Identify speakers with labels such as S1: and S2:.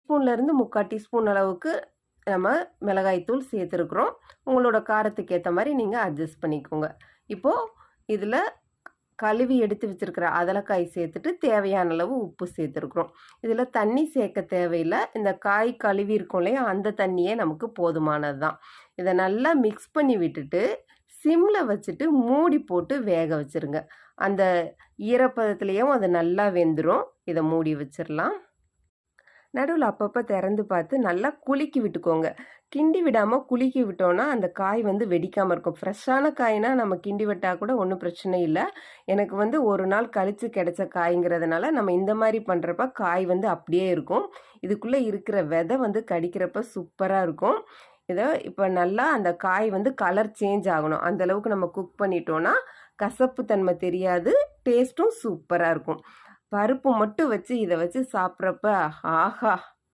S1: ஸ்பூன்லேருந்து 3/4 teaspoon அளவுக்கு நம்ம மிளகாய்த்தூள் சேர்த்துருக்குறோம். உங்களோட காரத்துக்கு ஏற்ற மாதிரி நீங்கள் அட்ஜஸ்ட் பண்ணிக்கோங்க. இப்போது இதில் கழுவி எடுத்து வச்சுருக்கிற அதலக்காய் சேர்த்துட்டு தேவையான அளவு உப்பு சேர்த்துருக்குறோம். இதில் தண்ணி சேர்க்க தேவையில்லை. இந்த காய் கழுவி இருக்கும் இல்லையா, அந்த தண்ணியே நமக்கு போதுமானது தான். இதை நல்லா மிக்ஸ் பண்ணி விட்டுட்டு சிம்மில் வச்சுட்டு மூடி போட்டு வேக வச்சுருங்க. அந்த ஈரப்பதத்துலேயும் அது நல்லா வெந்துடும். இதை மூடி வச்சிடலாம். நடுவில் அப்பப்போ திறந்து பார்த்து நல்லா குலுக்கி விட்டுக்கோங்க. கிண்டி விடாமல் குலுக்கி விட்டோன்னா அந்த காய் வந்து வெடிக்காமல் இருக்கும். ஃப்ரெஷ்ஷான காய்னா நம்ம கிண்டி விட்டால் கூட ஒன்றும் பிரச்சனை இல்லை. எனக்கு வந்து ஒரு நாள் கழித்து கிடைச்ச காய்ங்கிறதுனால நம்ம இந்த மாதிரி பண்ணுறப்ப காய் வந்து அப்படியே இருக்கும். இதுக்குள்ளே இருக்கிற விதை வந்து கடிக்கிறப்ப சூப்பராக இருக்கும். இதை இப்போ நல்லா அந்த காய் வந்து கலர் சேஞ்ச் ஆகணும். அந்தளவுக்கு நம்ம குக் பண்ணிட்டோன்னா கசப்பு தன்மை தெரியாது, டேஸ்ட்டும் சூப்பராக இருக்கும். பருப்பு மட்டும் வச்சு இதை வச்சு சாப்பிட்றப்ப ஆஹா